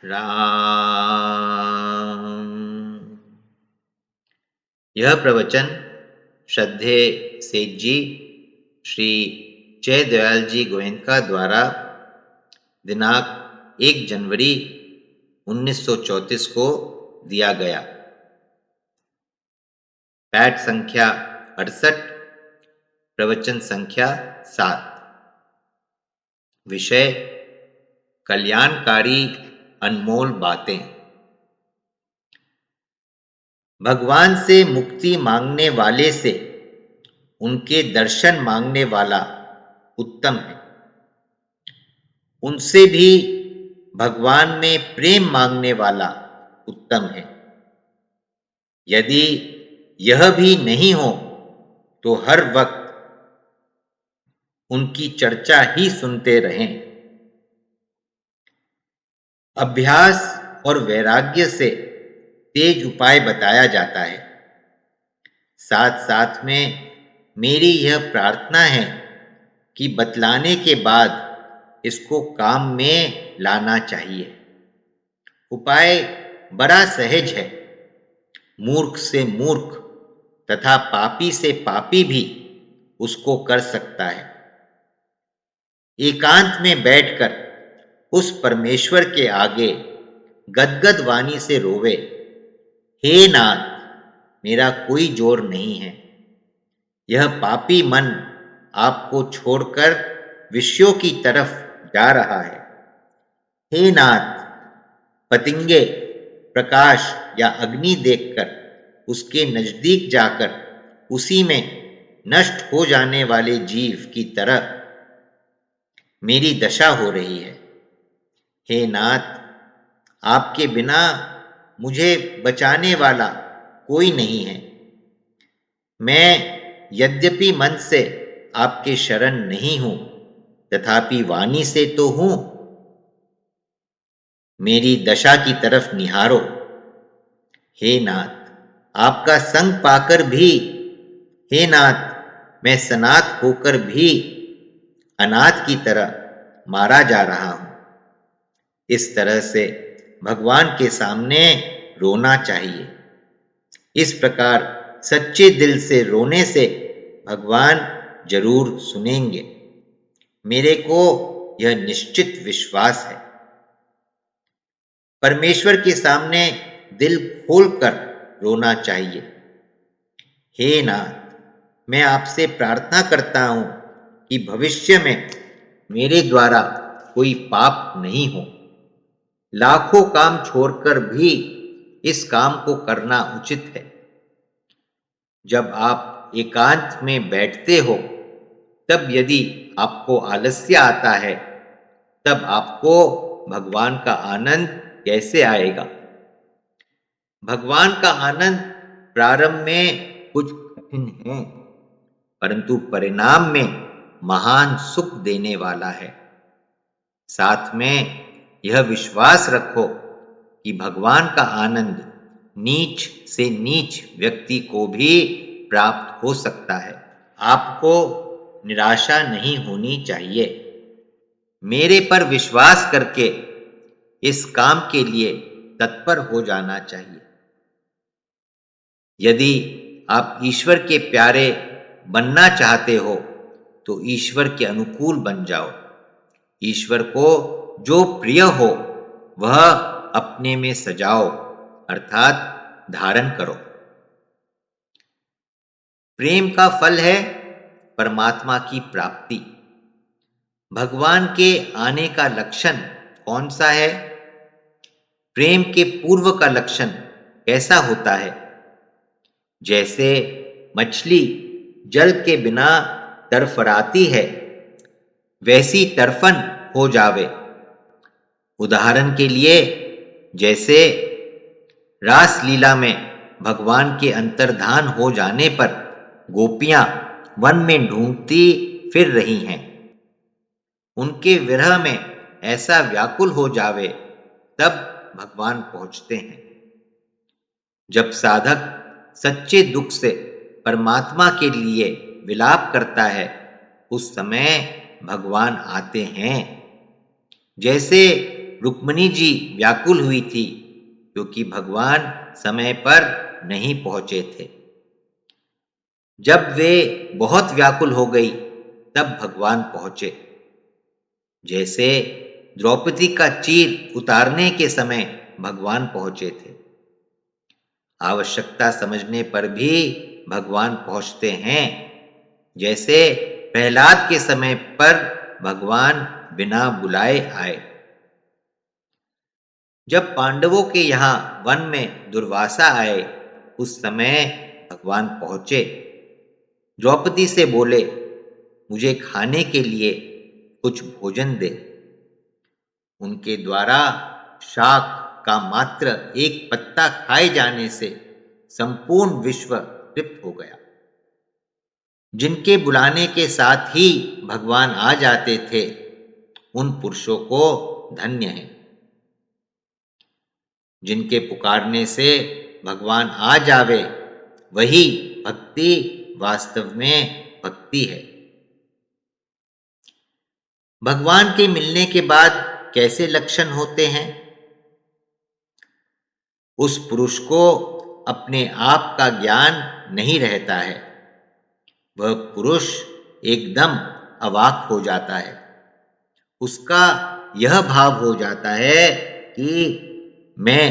राम। यह प्रवचन श्रद्धेय सेठ जी श्री जयदयाल जी गोयनका द्वारा दिनांक 1 जनवरी 1934 को दिया गया। पैट संख्या 68, प्रवचन संख्या 7। विषय कल्याणकारी अनमोल बातें। भगवान से मुक्ति मांगने वाले से उनके दर्शन मांगने वाला उत्तम है। उनसे भी भगवान में प्रेम मांगने वाला उत्तम है। यदि यह भी नहीं हो तो हर वक्त उनकी चर्चा ही सुनते रहें। अभ्यास और वैराग्य से तेज उपाय बताया जाता है। साथ साथ में मेरी यह प्रार्थना है कि बतलाने के बाद इसको काम में लाना चाहिए। उपाय बड़ा सहज है। मूर्ख से मूर्ख तथा पापी से पापी भी उसको कर सकता है। एकांत में बैठकर उस परमेश्वर के आगे गदगद वाणी से रोवे, हे नाथ, मेरा कोई जोर नहीं है। यह पापी मन आपको छोड़कर विषयों की तरफ जा रहा है। हे नाथ, पतंगे प्रकाश या अग्नि देखकर उसके नजदीक जाकर उसी में नष्ट हो जाने वाले जीव की तरह मेरी दशा हो रही है। हे नाथ, आपके बिना मुझे बचाने वाला कोई नहीं है। मैं यद्यपि मन से आपके शरण नहीं हूं, तथापि वाणी से तो हूं। मेरी दशा की तरफ निहारो। हे नाथ, आपका संग पाकर भी, हे नाथ, मैं सनाथ होकर भी अनाथ की तरह मारा जा रहा हूं। इस तरह से भगवान के सामने रोना चाहिए। इस प्रकार सच्चे दिल से रोने से भगवान जरूर सुनेंगे। मेरे को यह निश्चित विश्वास है। परमेश्वर के सामने दिल खोलकर रोना चाहिए। हे नाथ, मैं आपसे प्रार्थना करता हूं कि भविष्य में मेरे द्वारा कोई पाप नहीं हो। लाखों काम छोड़कर भी इस काम को करना उचित है। जब आप एकांत में बैठते हो तब यदि आपको आलस्य आता है, तब आपको भगवान का आनंद कैसे आएगा? भगवान का आनंद प्रारंभ में कुछ कठिन है, परंतु परिणाम में महान सुख देने वाला है। साथ में यह विश्वास रखो कि भगवान का आनंद नीच से नीच व्यक्ति को भी प्राप्त हो सकता है। आपको निराशा नहीं होनी चाहिए। मेरे पर विश्वास करके इस काम के लिए तत्पर हो जाना चाहिए। यदि आप ईश्वर के प्यारे बनना चाहते हो तो ईश्वर के अनुकूल बन जाओ। ईश्वर को जो प्रिय हो वह अपने में सजाओ, अर्थात धारण करो। प्रेम का फल है परमात्मा की प्राप्ति। भगवान के आने का लक्षण कौन सा है? प्रेम के पूर्व का लक्षण कैसा होता है? जैसे मछली जल के बिना तरफराती है, वैसी तरफन हो जावे। उदाहरण के लिए, जैसे रास लीला में भगवान के अंतर्धान हो जाने पर गोपियां वन में ढूंढती फिर रही हैं। उनके विरह में ऐसा व्याकुल हो जावे तब भगवान पहुंचते हैं। जब साधक सच्चे दुख से परमात्मा के लिए विलाप करता है, उस समय भगवान आते हैं। जैसे रुक्मिणी जी व्याकुल हुई थी क्योंकि भगवान समय पर नहीं पहुंचे थे। जब वे बहुत व्याकुल हो गई तब भगवान पहुंचे। जैसे द्रौपदी का चीर उतारने के समय भगवान पहुंचे थे। आवश्यकता समझने पर भी भगवान पहुंचते हैं। जैसे प्रहलाद के समय पर भगवान बिना बुलाए आए। जब पांडवों के यहाँ वन में दुर्वासा आए उस समय भगवान पहुंचे। द्रौपदी से बोले, मुझे खाने के लिए कुछ भोजन दे। उनके द्वारा शाक का मात्र एक पत्ता खाए जाने से संपूर्ण विश्व तृप्त हो गया। जिनके बुलाने के साथ ही भगवान आ जाते थे उन पुरुषों को धन्य है। जिनके पुकारने से भगवान आ जावे वही भक्ति वास्तव में भक्ति है। भगवान के मिलने के बाद कैसे लक्षण होते हैं? उस पुरुष को अपने आप का ज्ञान नहीं रहता है। वह पुरुष एकदम अवाक हो जाता है। उसका यह भाव हो जाता है कि मैं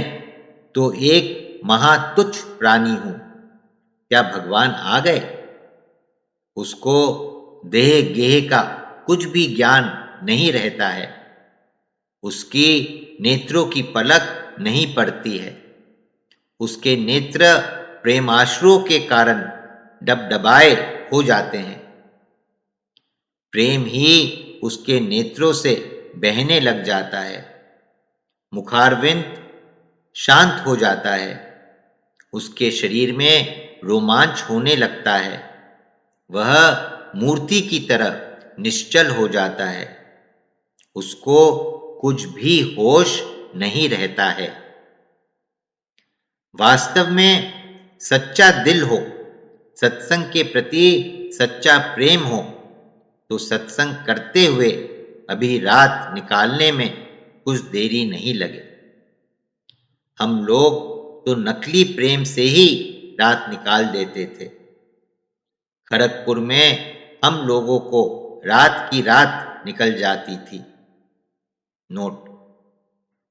तो एक महातुच्छ प्राणी हूं, क्या भगवान आ गए? उसको देह गेह का कुछ भी ज्ञान नहीं रहता है। उसकी नेत्रों की पलक नहीं पड़ती है। उसके नेत्र प्रेमाश्रुओं के कारण डबडबाए हो जाते हैं। प्रेम ही उसके नेत्रों से बहने लग जाता है। मुखारविंद शांत हो जाता है। उसके शरीर में रोमांच होने लगता है। वह मूर्ति की तरह निश्चल हो जाता है। उसको कुछ भी होश नहीं रहता है। वास्तव में सच्चा दिल हो, सत्संग के प्रति सच्चा प्रेम हो तो सत्संग करते हुए अभी रात निकालने में कुछ देरी नहीं लगे। हम लोग तो नकली प्रेम से ही रात निकाल देते थे। खड़गपुर में हम लोगों को रात की रात निकल जाती थी। नोट: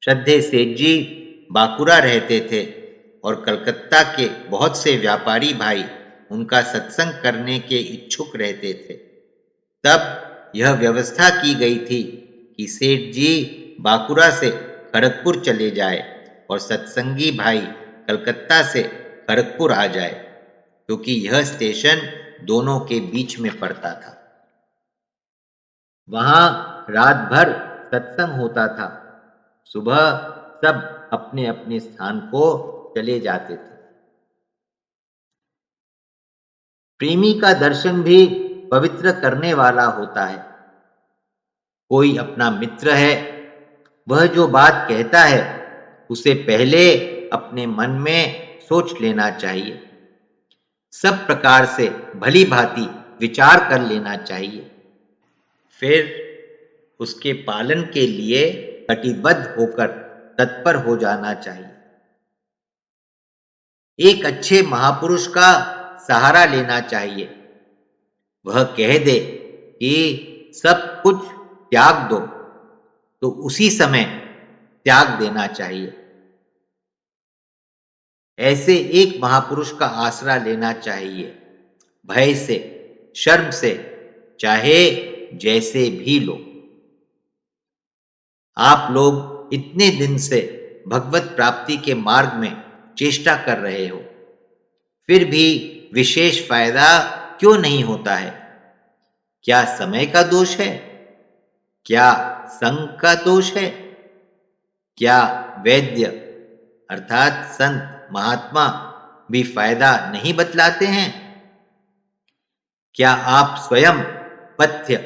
श्रद्धेय सेठ जी बांकुड़ा रहते थे और कलकत्ता के बहुत से व्यापारी भाई उनका सत्संग करने के इच्छुक रहते थे। तब यह व्यवस्था की गई थी कि सेठ जी बांकुड़ा से खड़गपुर चले जाए और सत्संगी भाई कलकत्ता से खड़गपुर आ जाए, क्योंकि यह स्टेशन दोनों के बीच में पड़ता था। वहां रात भर सत्संग होता था। सुबह सब अपने अपने स्थान को चले जाते थे। प्रेमी का दर्शन भी पवित्र करने वाला होता है। कोई अपना मित्र है, वह जो बात कहता है उसे पहले अपने मन में सोच लेना चाहिए। सब प्रकार से भली भांति विचार कर लेना चाहिए। फिर उसके पालन के लिए कटिबद्ध होकर तत्पर हो जाना चाहिए। एक अच्छे महापुरुष का सहारा लेना चाहिए। वह कह दे कि सब कुछ त्याग दो तो उसी समय त्याग देना चाहिए। ऐसे एक महापुरुष का आसरा लेना चाहिए, भय से, शर्म से, चाहे जैसे भी लो। आप लोग इतने दिन से भगवत प्राप्ति के मार्ग में चेष्टा कर रहे हो, फिर भी विशेष फायदा क्यों नहीं होता है? क्या समय का दोष है? क्या संग का दोष है? क्या वैद्य अर्थात संत महात्मा भी फायदा नहीं बतलाते हैं? क्या आप स्वयं पथ्य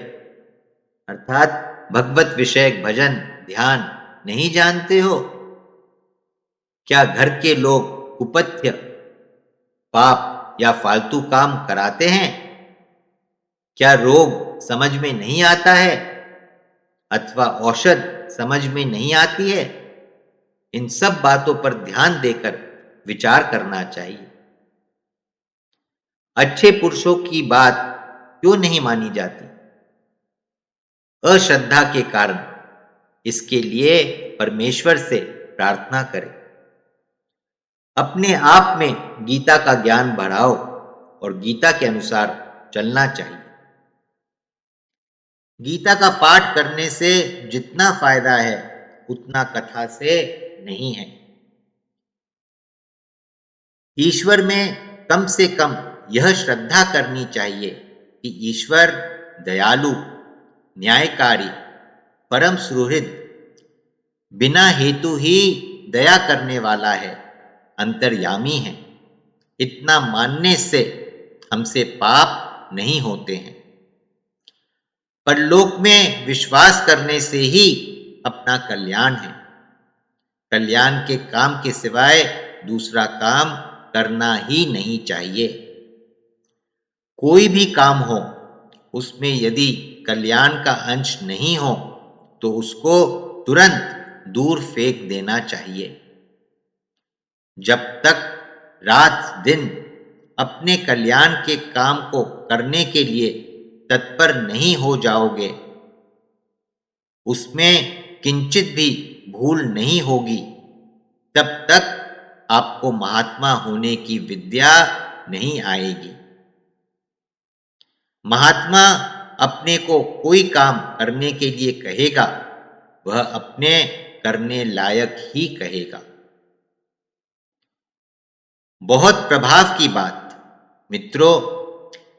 अर्थात भगवत विषयक भजन ध्यान नहीं जानते हो? क्या घर के लोग कुपथ्य पाप या फालतू काम कराते हैं? क्या रोग समझ में नहीं आता है अथवा औषध समझ में नहीं आती है, इन सब बातों पर ध्यान देकर विचार करना चाहिए। अच्छे पुरुषों की बात क्यों नहीं मानी जाती? अश्रद्धा के कारण। इसके लिए परमेश्वर से प्रार्थना करें। अपने आप में गीता का ज्ञान बढ़ाओ और गीता के अनुसार चलना चाहिए। गीता का पाठ करने से जितना फायदा है उतना कथा से नहीं है। ईश्वर में कम से कम यह श्रद्धा करनी चाहिए कि ईश्वर दयालु, न्यायकारी, परम सुहृद, बिना हेतु ही दया करने वाला है, अंतर्यामी है। इतना मानने से हमसे पाप नहीं होते हैं। परलोक में विश्वास करने से ही अपना कल्याण है। कल्याण के काम के सिवाय दूसरा काम करना ही नहीं चाहिए। कोई भी काम हो, उसमें यदि कल्याण का अंश नहीं हो तो उसको तुरंत दूर फेंक देना चाहिए। जब तक रात दिन अपने कल्याण के काम को करने के लिए तत्पर नहीं हो जाओगे, उसमें किंचित भी भूल नहीं होगी, तब तक आपको महात्मा होने की विद्या नहीं आएगी। महात्मा अपने को कोई काम करने के लिए कहेगा, वह अपने करने लायक ही कहेगा। बहुत प्रभाव की बात। मित्रों,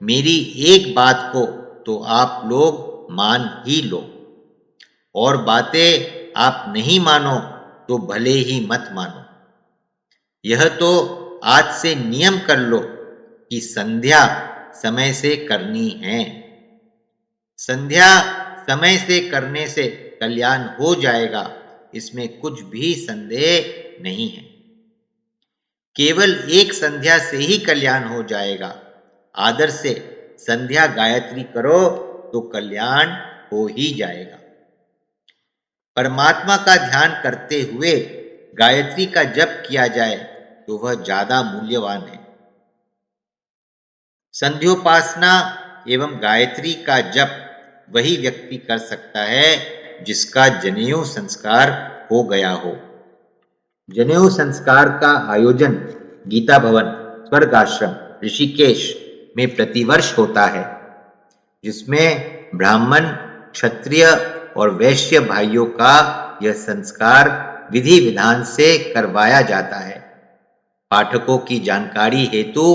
मेरी एक बात को तो आप लोग मान ही लो, और बातें आप नहीं मानो तो भले ही मत मानो। यह तो आज से नियम कर लो कि संध्या समय से करनी है। संध्या समय से करने से कल्याण हो जाएगा, इसमें कुछ भी संदेह नहीं है। केवल एक संध्या से ही कल्याण हो जाएगा। आदर से संध्या गायत्री करो तो कल्याण हो ही जाएगा। परमात्मा का ध्यान करते हुए गायत्री का जप किया जाए तो वह ज्यादा मूल्यवान है। संध्योपासना एवं गायत्री का जप वही व्यक्ति कर सकता है जिसका जनेऊ संस्कार हो गया हो। जनेऊ संस्कार का आयोजन गीता भवन, स्वर्ग आश्रम, ऋषिकेश में प्रतिवर्ष होता है, जिसमें ब्राह्मण, क्षत्रिय और वैश्य भाइयों का यह संस्कार विधि विधान से करवाया जाता है। पाठकों की जानकारी हेतु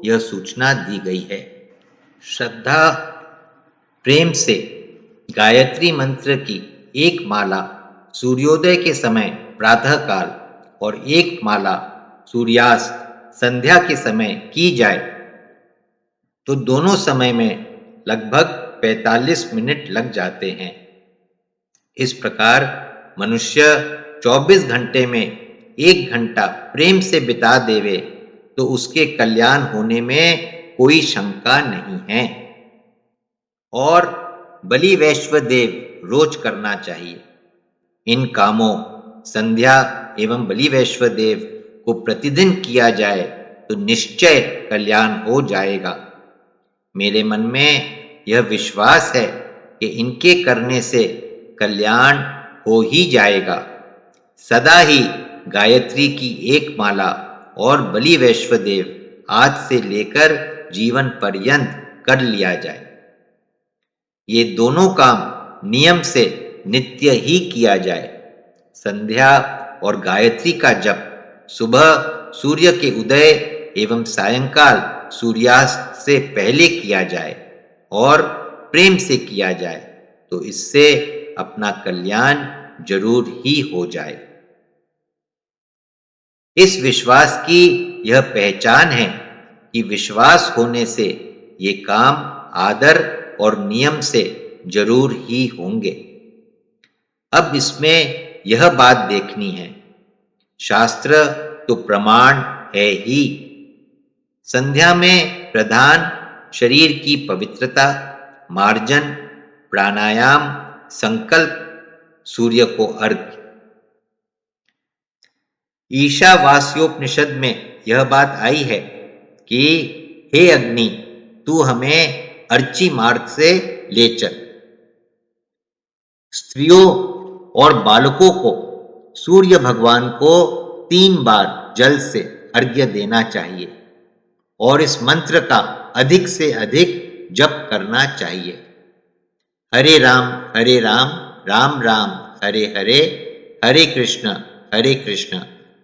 यह सूचना दी गई है। श्रद्धा प्रेम से गायत्री मंत्र की एक माला सूर्योदय के समय प्रातःकाल और एक माला सूर्यास्त संध्या के समय की जाए तो दोनों समय में लगभग 45 मिनट लग जाते हैं। इस प्रकार मनुष्य 24 घंटे में 1 घंटा प्रेम से बिता देवे तो उसके कल्याण होने में कोई शंका नहीं है। और बलि वैश्वदेव रोज करना चाहिए। इन कामों संध्या एवं बलि वैश्वदेव को प्रतिदिन किया जाए तो निश्चय कल्याण हो जाएगा। मेरे मन में यह विश्वास है कि इनके करने से कल्याण हो ही जाएगा। सदा ही गायत्री की एक माला और बलि वैश्वदेव आज से लेकर जीवन पर्यंत कर लिया जाए। ये दोनों काम नियम से नित्य ही किया जाए। संध्या और गायत्री का जप सुबह सूर्य के उदय एवं सायंकाल सूर्यास्त से पहले किया जाए और प्रेम से किया जाए तो इससे अपना कल्याण जरूर ही हो जाए। इस विश्वास की यह पहचान है कि विश्वास होने से ये काम आदर और नियम से जरूर ही होंगे। अब इसमें यह बात देखनी है, शास्त्र तो प्रमाण है ही। संध्या में प्रधान शरीर की पवित्रता, मार्जन, प्राणायाम, संकल्प सूर्य को अर्घ्य। ईशावास्योपनिषद में यह बात आई है कि हे अग्नि, तू हमें अर्ची मार्ग से ले चल। स्त्रियों और बालकों को सूर्य भगवान को 3 बार जल से अर्घ्य देना चाहिए और इस मंत्र का अधिक से अधिक जप करना चाहिए। हरे राम, राम राम, हरे हरे, हरे कृष्ण,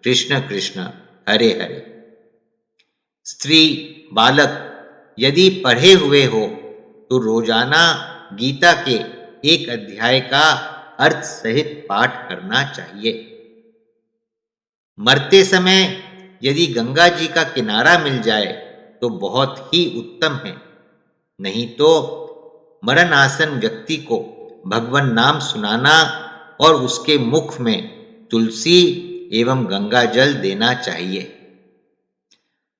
कृष्ण कृष्ण, हरे हरे। स्त्री, बालक यदि पढ़े हुए हो तो रोजाना गीता के एक अध्याय का अर्थ सहित पाठ करना चाहिए। मरते समय यदि गंगा जी का किनारा मिल जाए तो बहुत ही उत्तम है, नहीं तो मरणासन व्यक्ति को भगवान नाम सुनाना और उसके मुख में तुलसी एवं गंगा जल देना चाहिए।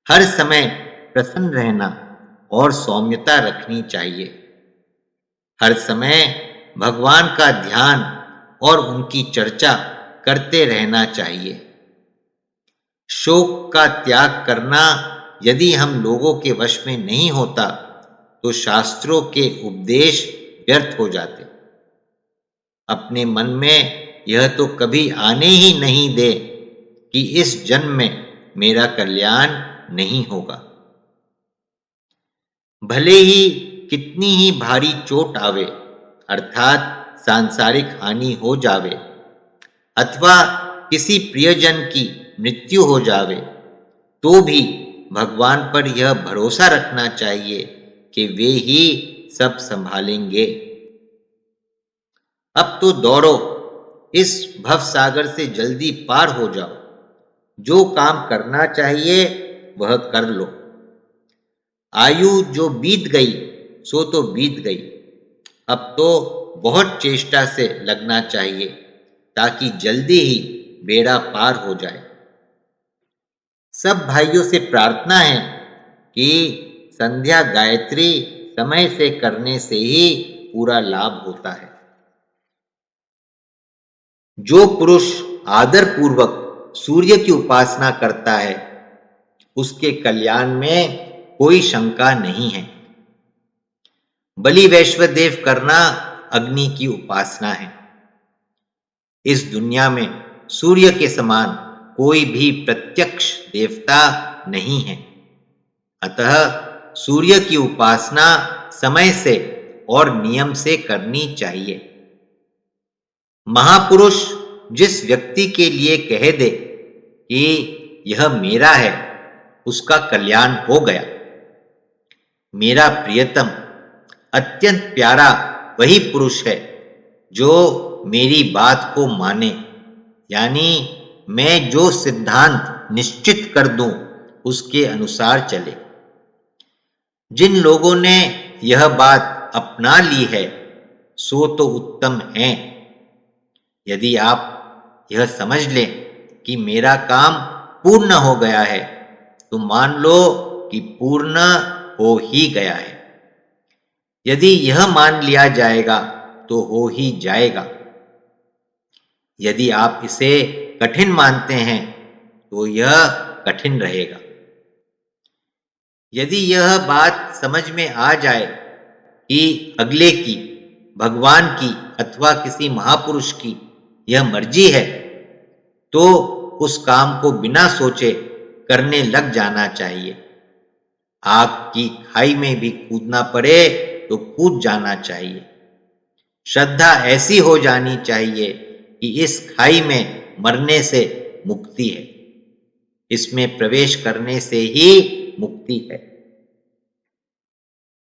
हर समय प्रसन्न रहना और सौम्यता रखनी चाहिए। हर समय भगवान का ध्यान और उनकी चर्चा करते रहना चाहिए। शोक का त्याग करना यदि हम लोगों के वश में नहीं होता तो शास्त्रों के उपदेश व्यर्थ हो जाते। अपने मन में यह तो कभी आने ही नहीं दे कि इस जन्म में मेरा कल्याण नहीं होगा। भले ही कितनी ही भारी चोट आवे, अर्थात सांसारिक हानि हो जावे अथवा किसी प्रियजन की मृत्यु हो जावे, तो भी भगवान पर यह भरोसा रखना चाहिए कि वे ही सब संभालेंगे। अब तो दौड़ो, इस भवसागर से जल्दी पार हो जाओ। जो काम करना चाहिए वह कर लो। आयु जो बीत गई सो तो बीत गई, अब तो बहुत चेष्टा से लगना चाहिए ताकि जल्दी ही बेड़ा पार हो जाए। सब भाइयों से प्रार्थना है कि संध्या गायत्री समय से करने से ही पूरा लाभ होता है। जो पुरुष आदर पूर्वक सूर्य की उपासना करता है उसके कल्याण में कोई शंका नहीं है। बलि वैश्वदेव करना अग्नि की उपासना है। इस दुनिया में सूर्य के समान कोई भी प्रत्यक्ष देवता नहीं है, अतः सूर्य की उपासना समय से और नियम से करनी चाहिए। महापुरुष जिस व्यक्ति के लिए कह दे कि यह मेरा है, उसका कल्याण हो गया। मेरा प्रियतम अत्यंत प्यारा वही पुरुष है जो मेरी बात को माने, यानी मैं जो सिद्धांत निश्चित कर दूं उसके अनुसार चले। जिन लोगों ने यह बात अपना ली है सो तो उत्तम है। यदि आप यह समझ लें कि मेरा काम पूर्ण हो गया है तो मान लो कि पूर्ण हो ही गया है। यदि यह मान लिया जाएगा तो हो ही जाएगा। यदि आप इसे कठिन मानते हैं तो यह कठिन रहेगा। यदि यह बात समझ में आ जाए कि अगले की, भगवान की अथवा किसी महापुरुष की यह मर्जी है तो उस काम को बिना सोचे करने लग जाना चाहिए। आग की खाई में भी कूदना पड़े तो कूद जाना चाहिए। श्रद्धा ऐसी हो जानी चाहिए कि इस खाई में मरने से मुक्ति है, इसमें प्रवेश करने से ही मुक्ति है।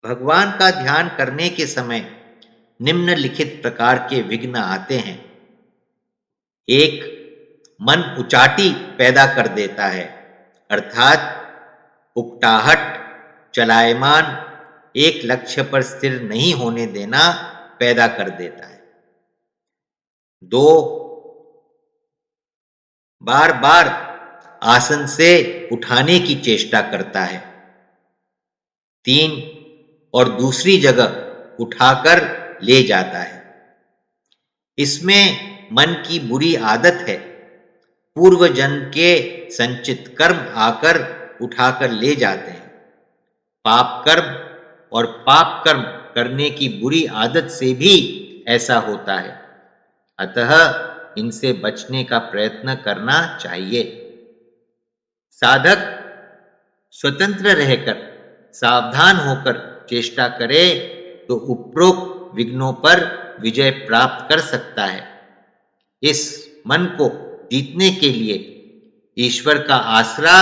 भगवान का ध्यान करने के समय निम्नलिखित प्रकार के विघ्न आते हैं। एक, मन उचाटी पैदा कर देता है, अर्थात उकटाहट, चलायमान, एक लक्ष्य पर स्थिर नहीं होने देना पैदा कर देता है। 2, बार बार आसन से उठाने की चेष्टा करता है। 3, और दूसरी जगह उठाकर ले जाता है। इसमें मन की बुरी आदत है, पूर्व जन्म के संचित कर्म आकर उठाकर ले जाते हैं। पाप कर्म और पाप कर्म करने की बुरी आदत से भी ऐसा होता है, अतः इनसे बचने का प्रयत्न करना चाहिए। साधक स्वतंत्र रहकर सावधान होकर चेष्टा करे तो उपरोक्त विघ्नों पर विजय प्राप्त कर सकता है। इस मन को जीतने के लिए ईश्वर का आसरा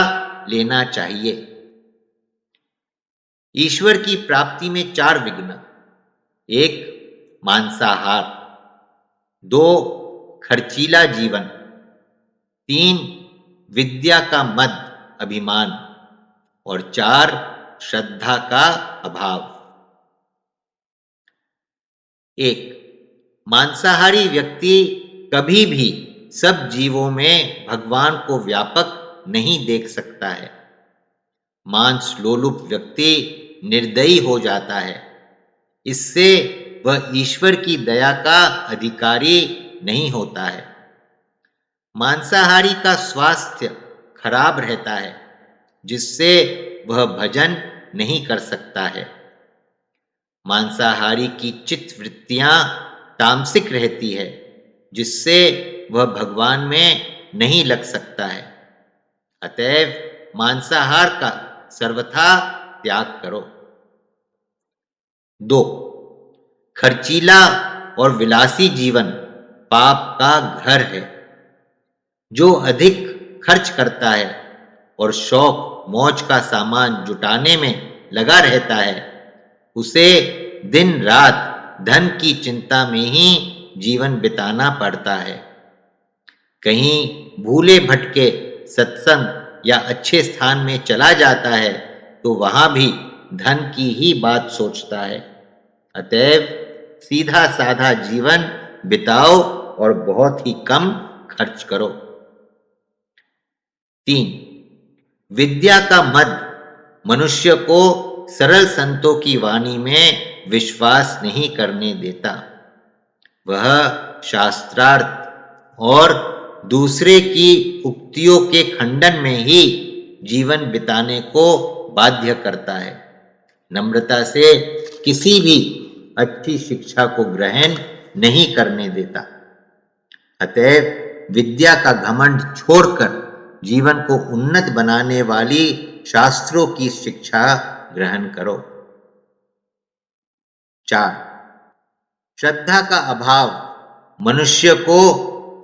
लेना चाहिए। ईश्वर की प्राप्ति में 4 विघ्न: 1 मांसाहार, 2 खर्चीला जीवन, 3 विद्या का मद अभिमान और 4 श्रद्धा का अभाव। 1 मांसाहारी व्यक्ति कभी भी सब जीवों में भगवान को व्यापक नहीं देख सकता है। मांस लोलुप व्यक्ति निर्दयी हो जाता है, इससे वह ईश्वर की दया का अधिकारी नहीं होता है। मांसाहारी का स्वास्थ्य खराब रहता है, जिससे वह भजन नहीं कर सकता है। मांसाहारी की चित्त वृत्तियां तामसिक रहती है, जिससे वह भगवान में नहीं लग सकता है। अतएव मांसाहार का सर्वथा त्याग करो। 2 खर्चीला और विलासी जीवन पाप का घर है। जो अधिक खर्च करता है और शौक मौज का सामान जुटाने में लगा रहता है, उसे दिन रात धन की चिंता में ही जीवन बिताना पड़ता है। कहीं भूले भटके सत्संग या अच्छे स्थान में चला जाता है तो वहां भी धन की ही बात सोचता है। अतएव सीधा साधा जीवन बिताओ और बहुत ही कम खर्च करो। 3 विद्या का मद मनुष्य को सरल संतों की वाणी में विश्वास नहीं करने देता। वह शास्त्रार्थ और दूसरे की उक्तियों के खंडन में ही जीवन बिताने को बाध्य करता है। नम्रता से किसी भी अच्छी शिक्षा को ग्रहण नहीं करने देता। अतएव विद्या का घमंड छोड़कर जीवन को उन्नत बनाने वाली शास्त्रों की शिक्षा ग्रहण करो। 4 श्रद्धा का अभाव मनुष्य को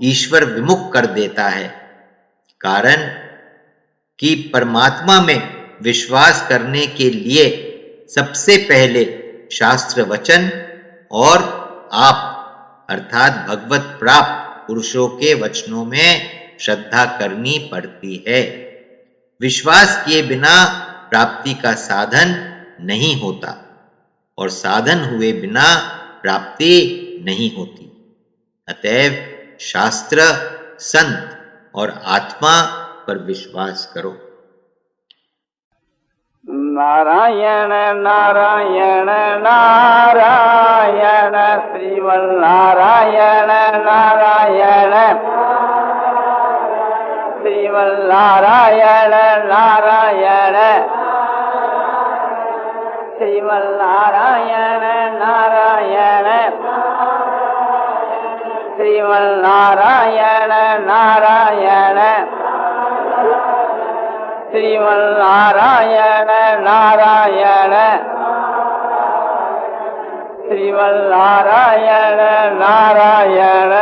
ईश्वर विमुख कर देता है। कारण कि परमात्मा में विश्वास करने के लिए सबसे पहले शास्त्र वचन और आप अर्थात भगवत प्राप्त पुरुषों के वचनों में श्रद्धा करनी पड़ती है। विश्वास किए बिना प्राप्ति का साधन नहीं होता और साधन हुए बिना प्राप्ति नहीं होती। अतएव शास्त्र, संत और आत्मा पर विश्वास करो। नारायण नारायण नारायण श्रीमन्नारायण नारायण श्रीमन्नारायण नारायण श्रीमन्नारायण नारायण श्रीमन्नारायण नारायण श्रीमन्नारायण नारायण श्रीमन्नारायण नारायण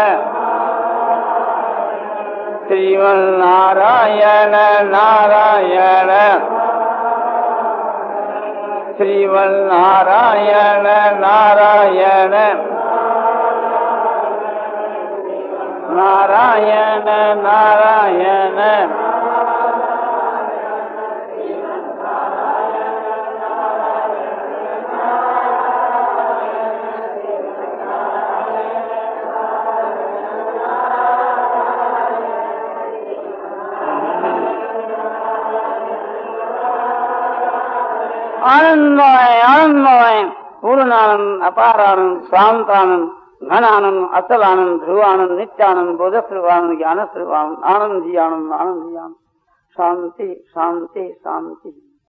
श्रीमन्नारायण नारायण श्रीमन्नारायण नारायण नारायण नारायण आनंदमय आनंदमय पूर्णानंद अपारानंद शांतानंद घन आनंद, अचल आनंद, ध्रुव आनंद, नित्य आनंद, बोध स्वरूप आनंद, ज्ञान स्वरूप आनंद, आनंद ही आनंद, आनंद ही आनंद, शांति शांति शांति।